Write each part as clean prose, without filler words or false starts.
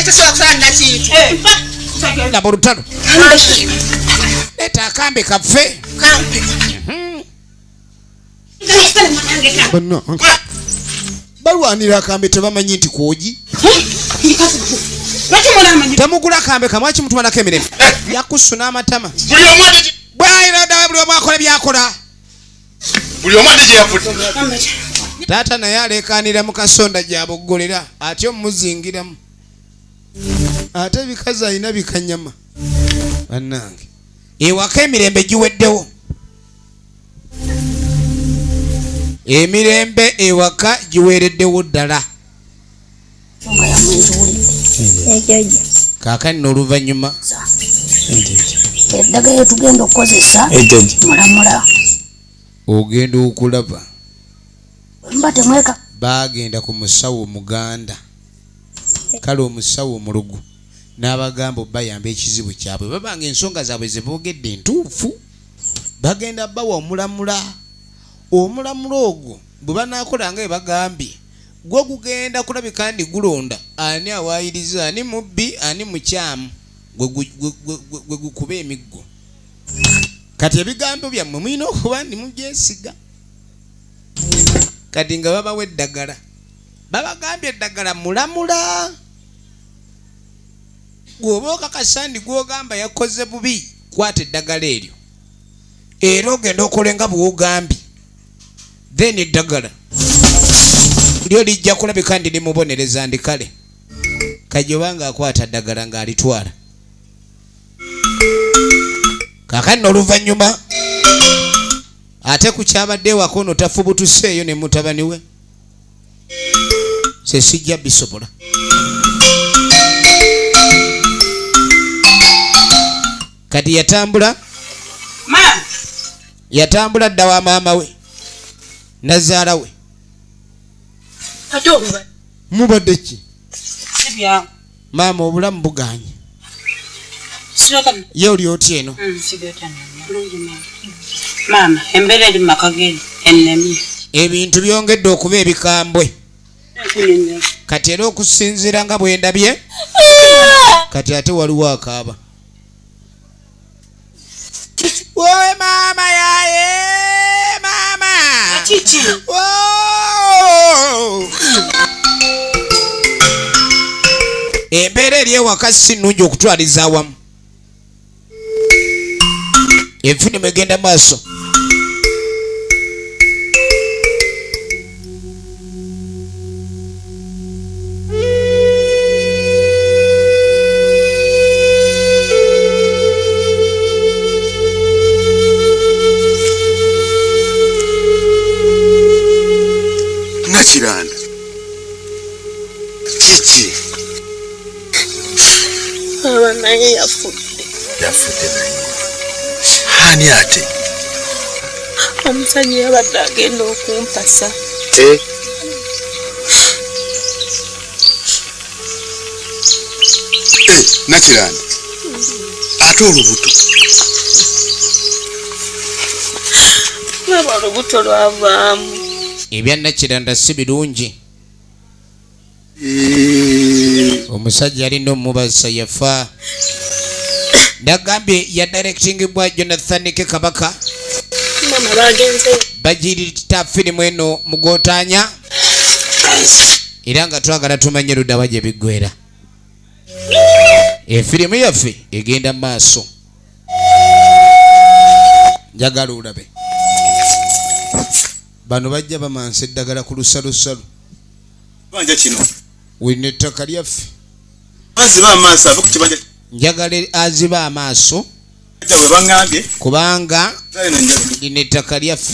tekisobola kusaanira kintu laba olutalo leeta akambe kaffe balwanira akambe tebamanyi nti kwogi temugula akambe kamwaki mutumanako emirembe yakusuna amatama bwayira buli omu akola byakola buli omu ate gyeyafudde taata naye aleekaanira mu kasonda gy'aboggolera ate omuzingiramu ate ebikazi alina bikanyama bannange ewaka emirembe giweddewo emirembe ewaka giweereddewo ddala kaakani n'oluvannyuma eddagala tugenda okukozesa mulamula ogenda okulaba mba temweka bagenda ku musawo muganda kale omusawo omulugu n'abagamba bayamba ekizibu kyabwe babanga ensonga zaabwe zeboogedde entuufu bagenda bawa omulamula ogwo bwe banaakola nga bwe bagambye gwe gugenda kulabika ndi gulonda ani awaayiriza ani mubbi ani mukyamu gwe gukuba emiggo kati ebigambo byammwe mulina okuba ndi mubyesiga kati nga babawa eddagala babagambye eddagala mulamula gwoba okakasa ndi gwogamba yakoze bubi kwata eddagala eryo era ogenda okolenga bwogambye then eddagala lyo lijja kulabika ndi limubonereza ndi kale kajobanga akwata ddagala ng'alitwala kaakani n'oluvannyuma ate ku kyabadde ewaka ono tafubutuseeyo ne mutabani we se sijja bisobola kati yatambula dda wa maama we nazaala we mubadde ki maama obulamu buganye ye oli otya eno maama embeera eri mumaka geri ennemi ebintu byongedde okuba ebikambwe kati era okusinziira nga bwe ndabye kati ate waliwo akaaba wowe maama yaye maama embeera eri ewaka si nnungi okutwaliza awamu enfirimu egenda maaso nakiranda kiki aba naye yafudde naye ani ate omusajja yabadde agenda okumpasa nakiranda ate olubuto baba olubuto lwavaamu ebya nakiranda si birungi omusajja alina omubasa yafa nagambye yadirectingibwa Jonathan K. Kabaka mama bagenze bagirita firimu eno mugotanya era nga twagala tumanye luddawa gye biggwera efirimu yaffe egenda maaso njagala olabe bano bajja bamansa eddagala ku lusalusalu banja kino wulina ettaka lyaffe aziba amaaso ave ku kibanja njagala aziba amaaso bangambye kubanga lina ettaka lyaffe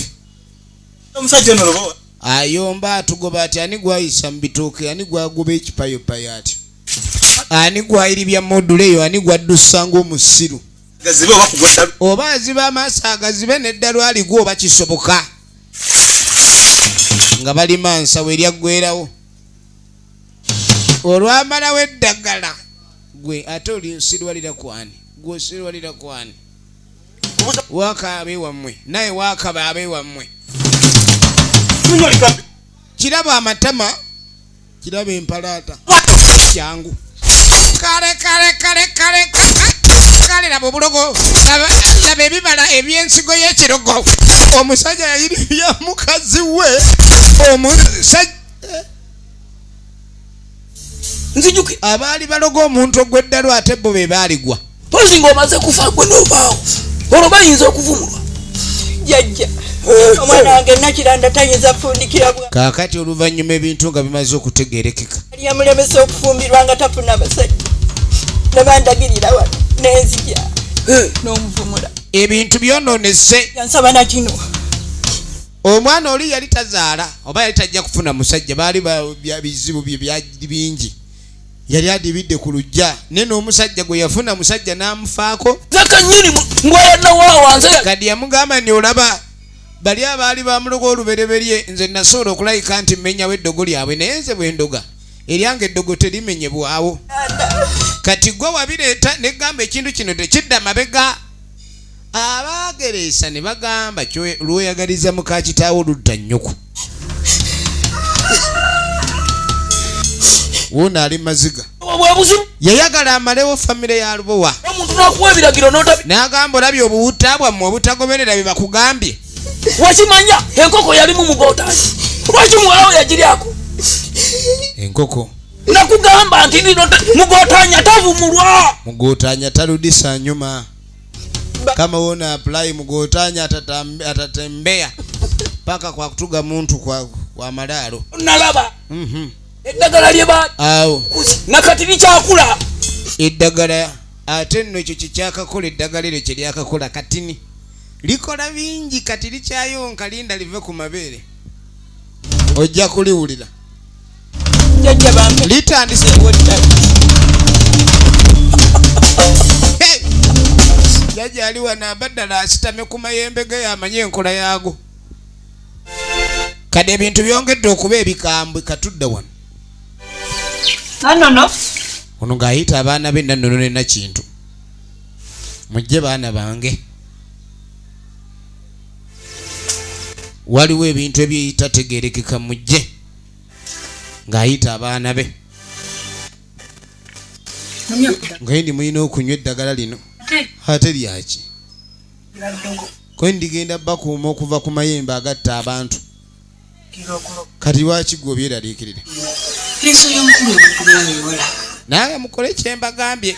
omusajja ono lobowa ayomba atugoba ati ani gwayisa mu bitooke ani gwagoba ekipayopayo ati ani gwayiribya module eyo ani gwaddusa ng'omusiru oba aziba amaaso agazibe n'eddala aligwo oba kisoboka nga balima nsawo eryaggwerawo olwamalawo eddagala gwe ate oli osirwalira kwani gwe osirwalira kwani wakaabe wammwe naye wakaba abe wammwe kiraba amatama kiraba empalaata kyangu kale laba obulogo laba ebibala ebyensigo y'ekirogo omusajja yayiribya mukazi we omusajja nzijuke abaali baloga omuntu ogw'eddalo ate bo be baaligwa pozi ng'omaze kufa gwe n'ovaawo olwo bayinza okuvumulwa jjajja omwana wange nakiranda tayinza kufundikira bwa kaakati oluvannyuma ebintu nga bimaze okutegeerekeka yamulemesa okufumbirwa nga tafuna abasajja nebandagirira wano nenzija n'omuvumula ebintu byonoonese yansaba nakino omwana oli yali tazaala oba yali tajja kufuna musajja baali bizibu bye byali bingi yali adibidde ku lujja ne n'omusajja gwe yafuna musajja n'amufaako zakanyini ngwayanawawanze kadi yamugamba nti olaba bali abaali bamuloga olubereberye nze nasobola okulayika nti mmenyawo eddogo lyabwe naye nze bwe ndoga eryanga eddogo terimenyebwawo kati gwe wabireeta negamba ekintu kino tekidda mabega abaagereesa ne bagamba lwoyagaliza muka kitaawo ludda nnyuku wuno ali maziga yayagala amalewo famire ya Lubowa omuntu nakuwa ebiragiro n'otabi n'agamba olabye obuwuta bwammwe obutagoberera bye bakugambye wakimanya enkoko yalimu mugootaanya lwaki muwalawo yagiryako enkoko nakugamba nti lino mugootaanya tavumulwa mugootaanya taludisa nyuma kama wona apply mugootaanya atatembea paka kwa kutuga muntu kwa malalo nalaba eddagala lye ba awo nakati likyakula eddagala ate nno ekyo kikyakakola eddagala eryo kye lyakakola katini likola bingi kati likyayonka linda live ku mabeere ojja kuliwulira jjajja bampe litandise jjajja ali wano abaddala asitame ku mayembe ge amanye enkola yaago kade ebintu byongedde okuba ebikambwe katudda wano nanono ono ng'ayita abaana be nannono ne Nakintu mujje baana bange waliwo ebintu ebitategeerekeka mujje ng'ayita abaana be ngaye ndi mulina okunywa eddagala lino ate lyaki kwe ndigenda bakuuma okuva ku mayembe agatta abantu kati lwaki gwe obyeraliikirire naye mukole kyembagambye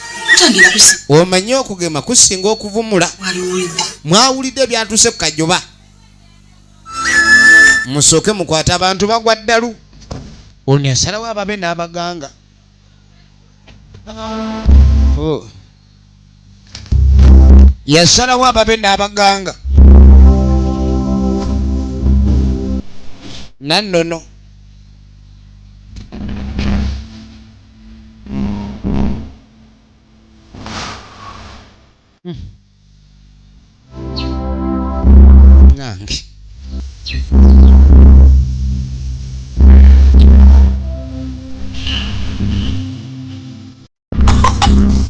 omanye okugema kusinga okuvumula mwawulidde byatuuse ku Kajoba musooke mukwate abantu bagwa ddalu ono yasalawo ababe n'abaganga yasalawo ababe n'abaganga nannono nange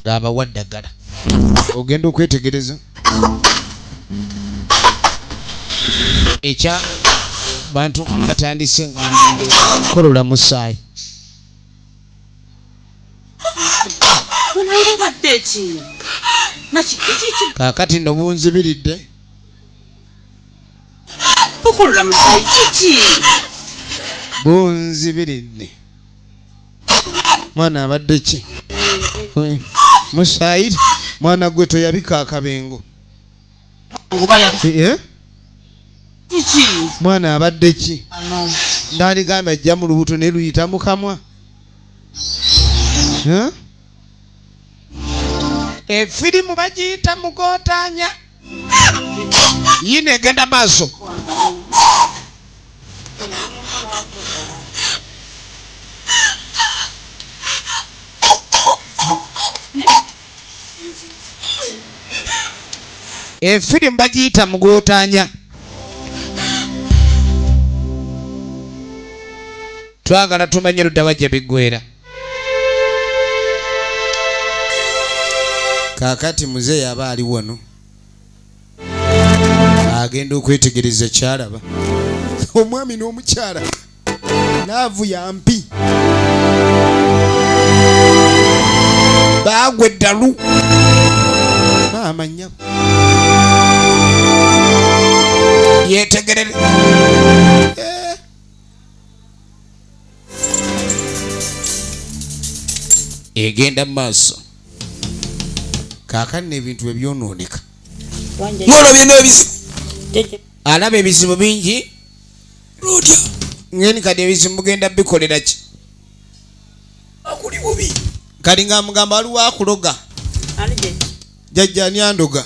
ng'abawa ddagala ogenda okwetegereza ekya bantu batandise kolola musaayi kaakati nno bunzibiridde bunzibiridde mwana abadde ki musaayi mwana gwe toyabika akabengo mwana abadde ki ndaligamba ajja mu lubuto ne luyita mu kamwa efirimu bagiyita mugootaanya yino egenda maaso efirimu bagiyita mugootaanya twagala tumanye ludda wajja biggwera kaakati muzeeyi aba ali wano agenda okwetegereza kyalaba omwami n'omukyala laavu yampi gwe ddalu maama nnyabo yetegerere egenda mu maaso kaakano ebintu ebyonooneka n'olabye n'ebizibu alaba ebizibu bingi lotya ngeni kati ebizibu mugenda bikolera ki akuli bubi kati nga mugamba waliwo akuloga jjajja ani andoga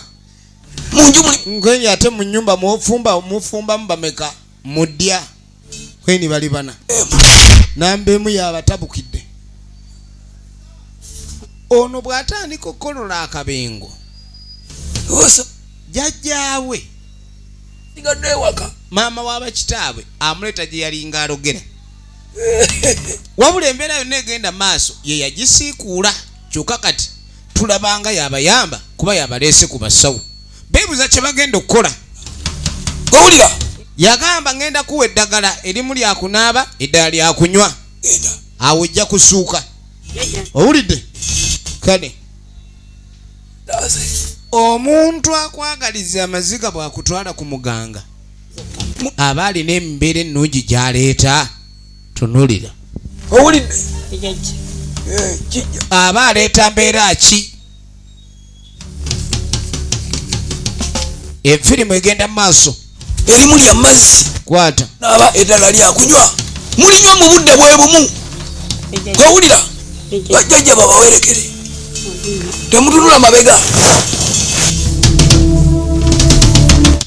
munju muli ngeni ate mu nnyumba mufumbamu bameka mudya kweni bali bana namba emu yabatabukidde ono bw'atandika okukolola akabengo osa jjajjaawe sigadde ewaka maama w'abakitaabwe amuleeta gye yalinga alogera wabula embeera yonna egenda maaso ye yagisiikuula kyokka kati tulabanga yabayamba kuba yabaleese ku basawo beebuuza kye bagenda okukola owulira yagamba ngenda kuwa eddagala erimu lyakunaaba eddala lyakunywa awo ojja kusuuka owulidde kale omuntu akwagaliza amaziga bw'akutwala ku muganga aba alina embeera ennungi gy'aleeta tunulira owulidde aba aleeta mbeera ki efirimu egenda mu maaso erimu lya mazzi kwata naaba eddala lyakunywa mulinywa mu budde bwe bumu owulira bajjajja babawerekere temutunula mabega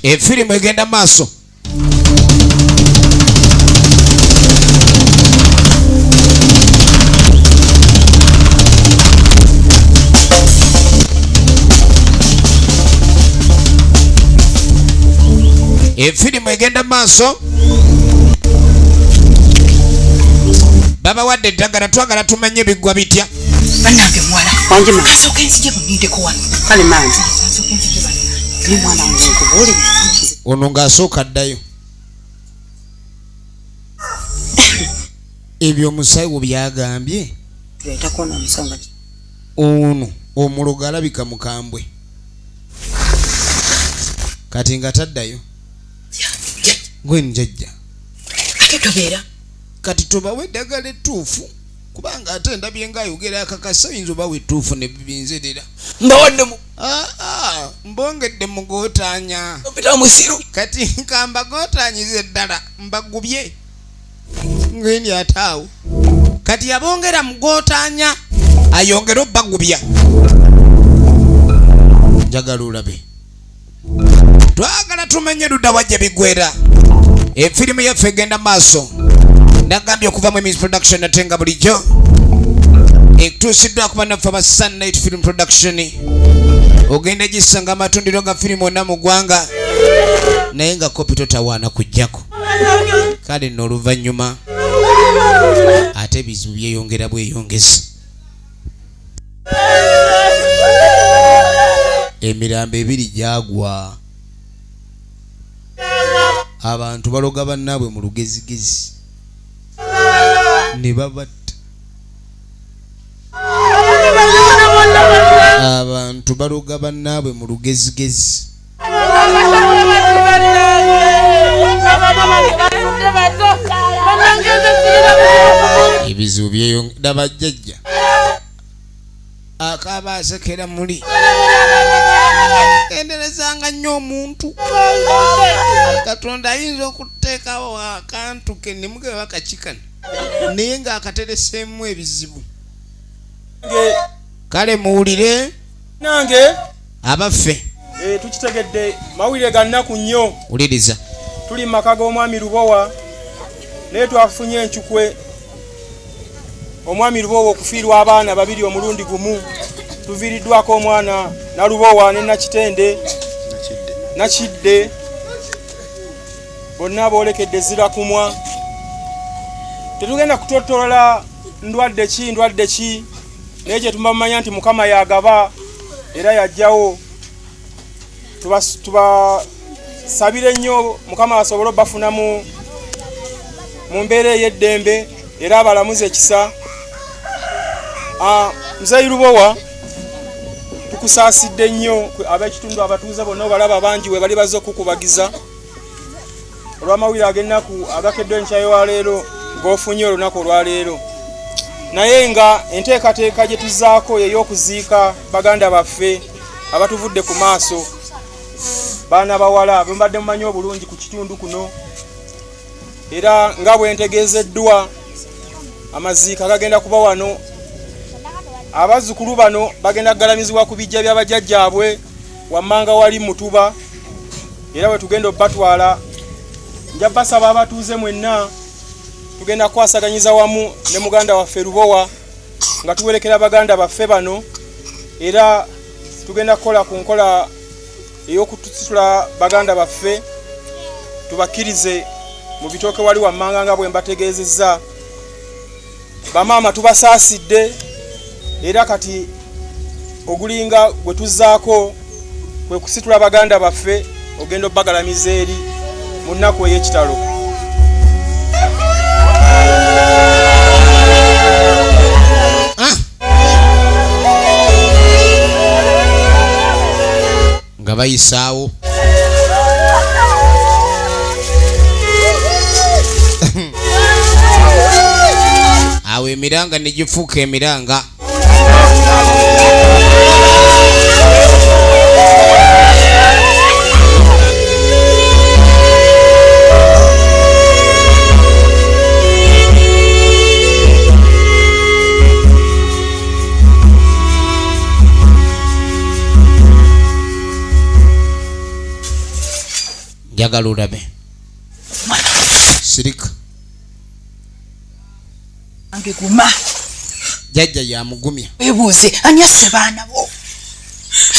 efirimu egenda mu maaso efirimu egenda mu maaso babawadde eddagala twagala tumanye biggwa bitya bannange muwala wanjima kasooka enzije bunindeko wano kale manzi kasooka enzije bano ni mwana wange nkubuulire ono ng'asooka ddayo ebyo omusawo byagambye leetako n'omusonga ono omulogo alabika mukambwe kati nga taddayo gwe njajja ate tobeera kati tobawe eddagala ettuufu kubanga ate ndabye ngaayogera akakasa oyinza obawe ettuufu ne bibinzerera mbawaddemu mbongedde mugootaanya opita musiru kati nkambagootaanyiza eddala mbagubye ngeni ate awo kati yabongera mugootaanya ayongere obbagubya njagala olabe twagala tumenye ludda wajja bigwera efirimu yaffe egenda maaso nagambye okuva mu Miss Production natenga bulijjo ekutuusiddwa kuba naffe aba Sunlight Film Production ogenda gisanga amatundiro ga firimu onna mu ggwanga naye nga kopi totawaana kujjako kale nno oluvannyuma ate ebizibu byeyongera bweyongeza emirambo ebiri gyagwa abantu baloga bannaabwe mu lugezigezi ne babatta abantu baloga bannaabwe mu lugezigezi ebizibu byeyongera bajjajja akaba asekera muli enderezanga nnyo omuntu katonda ayinza okuteekawo akantu ke ne mugebe bakakikana naye ng'akatereseemu ebizibu kale muwulire nange abaffe tukitegedde mawulire ga nnaku nnyo wuliriza tuli mu maka g'omwami Lubowa naye twafunye encukwe omwami Lubowa okufiirwa abaana babiri omulundi gumu tuviiriddwako omwana Nalubowa ne Nakitende Nakidde bonna boolekedde zira kumwa tetugenda kutotolola ndwadde ki naye gye tumamanya nti Mukama yagaba era yajjawo tubasabire nnyo Mukama asobole bafuna mu mbeera ey'eddembe era abalamuze ekisa Mzee Lubowa tukusaasidde nnyo ab'ekitundu abatuuze bonna obalaba bangi we bali bazze okukubagiza olw'amawulire ag'ennaku agakeddwa enkyayo wa leero ng'ofunye olunaku olwaleero naye nga enteekateeka gye tuzzaako ey'okuziika baganda baffe abatuvudde ku maaso baana bawala bwe mbadde mumanyi obulungi ku kitundu kuno era nga bwe ntegeezeddwa amaziika gagenda kuba wano abazzukulu bano bagenda kugalamizibwa ku bijja by'abajjajjaabwe wammanga wali Mutuba era bwe tugenda obbatwala nja basaba abatuuze mwenna tugenda kwasaganyiza wamu ne muganda waffe Lubowa nga tuwerekera baganda baffe bano era tugenda kukola ku nkola ey'okutusitula baganda baffe tubakkirize mu bitooke wali wammanga nga bwe mbategeezezza bamaama tubasaasidde era kati ogulinga gwe tuzzaako kwe kusitula baganda baffe ogenda obbagalamiza eri mu nnaku ey'ekitalo. Nga bayisaawo awo emiranga ne gifuuka emiranga. Njagala olabe sirika ange guma jajja yamugumya webuuze ani asse baana bo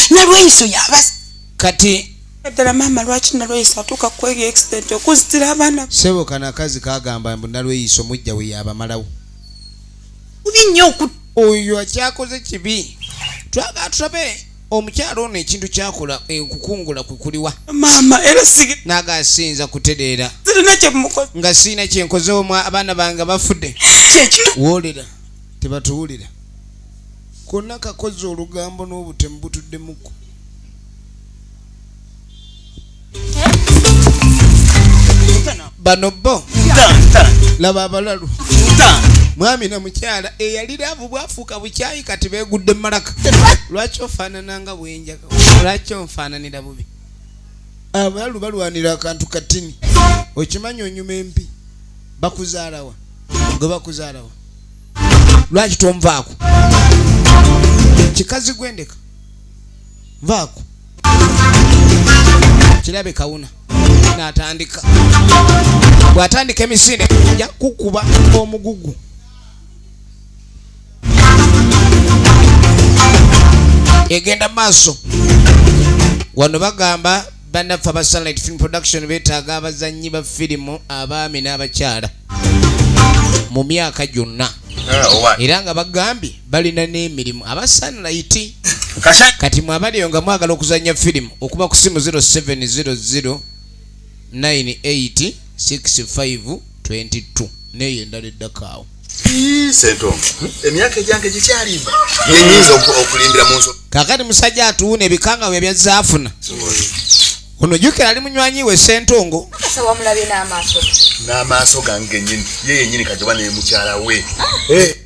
Nalweyiso yabasa kati ddala maama lwaki Nalweyiso atuuka kwega accident okuzitira abaana sebo kana kazi kagamba mbu Nalweyiso mujja we yabamalawo bubi nnyo oyo akyakoze kibi tulabe omukyalo ono ekintu kyakola okukungula kukuliwa maama era sige nagasinza kutereera sirina kyemukoze nga siina kyenkoze abaana bange bafudde woolera tebatuwulira konna kakoze olugambo n'obutemu butuddemuko bano bo laba abalalu mwami na mukyala eyalira abo bwafuuka bukyayi kati beegudde malaka lwaki ofaanananga bwenjaga lwaki onfaananira bubi abalalu balwanira akantu katini okimanyi onyuma empi bakuzaalawa gwe bakuzaalawa lwaki tonvaako kikazi gwendeka vaako kirabe kawuna n'atandika bw'atandika emisinde ja kukuba omugugu egenda maaso wano bagamba bannaffe aba Sunlight Film Production beetaaga abazannyi ba firimu abaami n'abakyala mu myaka gyonna era nga bagambye balina n'emirimu aba Sunlight kati mwabaliyo nga mwagala okuzannya firimu okuba ku simu 0700 986522 neyo endala eddakaawo Sentongo emyaka gyange gikyalimba yenyinza okulimbira mu nso kakati musajja atuuna ebikanga bye byazaafuna ono jukira ali munywanyi we Sentongo kasa wamulabye n'amaaso gange nyini ye nyini Kajoba ne mukyala we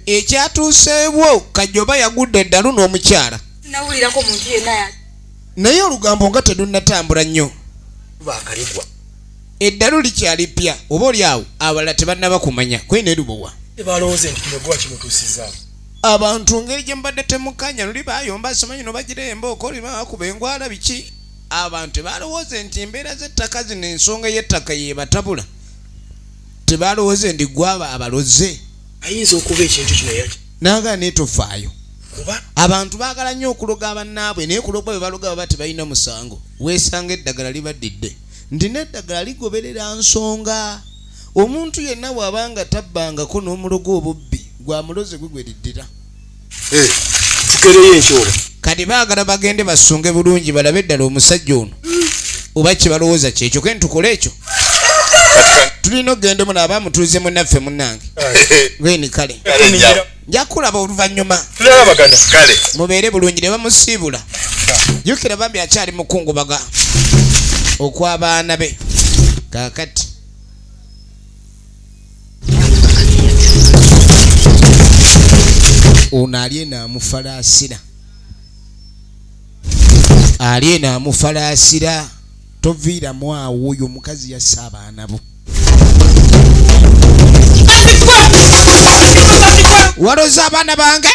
ekyatuuseebwo Kajoba yagudde eddalu n'omukyala nawulirako muntu yenna naye olugambo nga terunnatambula nnyo bakaligwa eddalu likyali pya oba oli awo abalala tebannaba kumanya kwena erubowa tebalowooze nti kino gwa kimutuusizza abantu ngeri gye mbadde temukanya luli bayomba simanyi no bagira embooko oli bakuba engwala biki abantu tebalowooze nti embeera z'ettaka zino ensonga y'ettaka yebatabula tebalowooze ndi gwaba abaloze ayinza okuba ekintu kino yaki naga netofaayo kuba abantu baagala nnyo okuloga abannaabwe naye kuloga bwe baloga baba tebalina musango weesanga eddagala libaddidde ndi n'eddagala ligoberera nsonga omuntu yenna bw'abanga tabbangako n'omulogo obubbi gwa muloze gwegweriddira tukereyo enkyolo kati baagala bagende basunge bulungi balabe eddala omusajja ono oba kye balowooza kyekyo ke ntukole ekyo tulina okugenda omu naaba mutuuze munnaffe munnange gweni kale nja kulaba oluvannyuma tulabagana kale mubeere bulungi ne bamusiibula jjukira bambi akyali mukungubaga okw'abaana be kaakati ono ali enaamufalaasira toviiramu awo oyo omukazi yasse abaana bo waloza abaana bange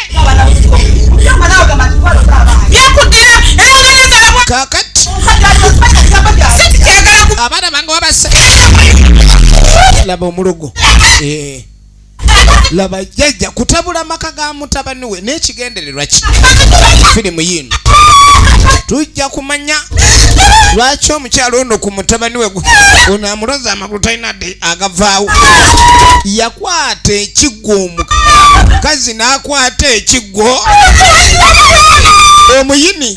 kakati abaana bange wabasa laba omulogo laba jjajja kutabula maka ga mutabani we n'ekigendererwa ki firimu yino tujja kumanya lwaki omukyalo ono ku mutabani we ono amuloza amagulu talina dde agavaawo yakwata ekigwo omukazi n'akwata ekigwo omuyini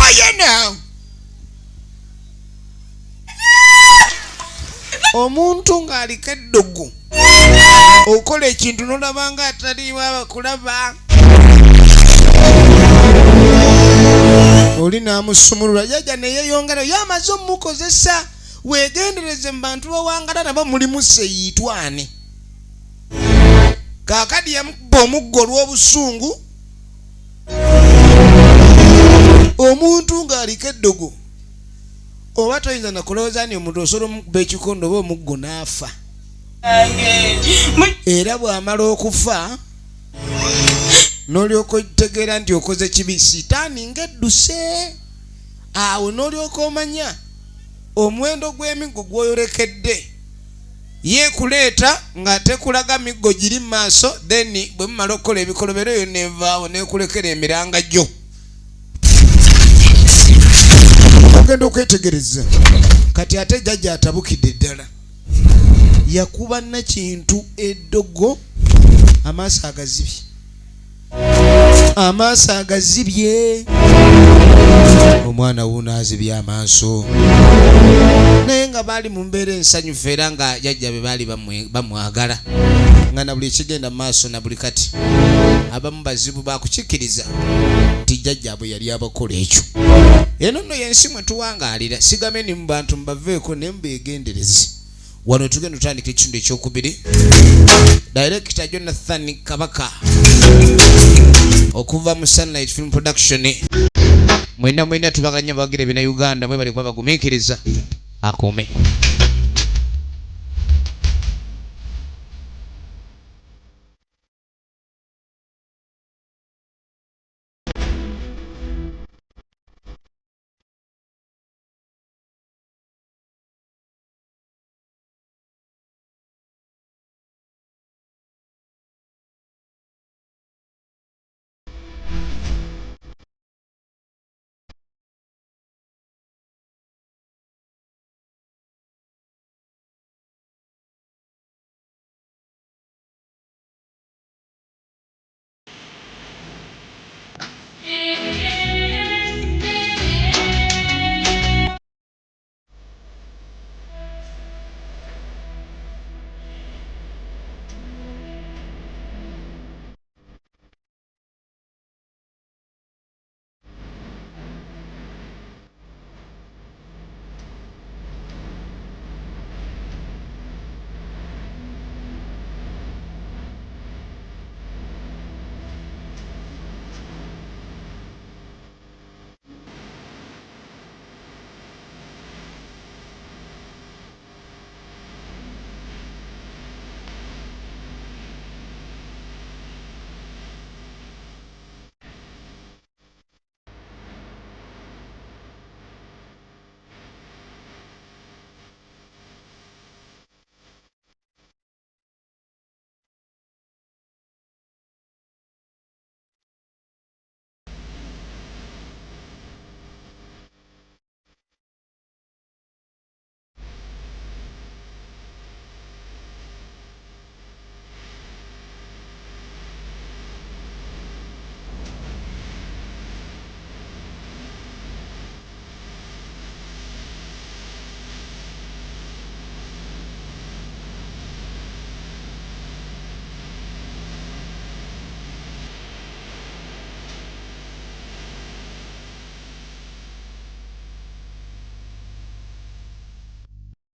ayena omuntu ng'aliko eddogo okola ekintu n'olaba nga ataliwa abakulaba oli n'amusumulula jjajja ne yeeyongera yamaze omukozesa weegendereze mu bantu bawangala nabo mulimu seyiitwane kaakadi yamukuba omuggo olw'obusungu omuntu ng'aliko eddogo oba toyinza nakulowooza ni omuntu osobola omukuba ekikondo oba omuggo n'afa era bw'amala okufa n'olyoka otegeera nti okoze kibi sitaani ng'edduse awo n'olyoka omanya omuwendo gw'emiggo gw'oyolekedde yeekuleeta nga tekulaga miggo giri mu maaso then bwe mumala okukola ebikolobero eyo neevaawo neekulekera emiranga gyo ogenda okwetegereza kati ate jjajja atabukidde ddala yakuba nakintu eddogo amaaso agazibye omwana wuno azibye amaaso naye nga baali mu mbeera ensanyufu era nga jjajja be baali bamwagala nga na buli ekigenda mu maaso na buli kati abamu bazibu bakukikkiriza nti jjajjaabwe yali abakola ekyo eno nno yensi mwe tuwangaalira sigame ni mu bantu mubaveeko ne mubeegendereze wano tugenda tutandika ekitundu ekyokubiri Director Jonathan Kabaka okuva mu Sunlight Film Production mwena tubaganya bagire bina Uganda mwe bali kwa bagumiikiriza akume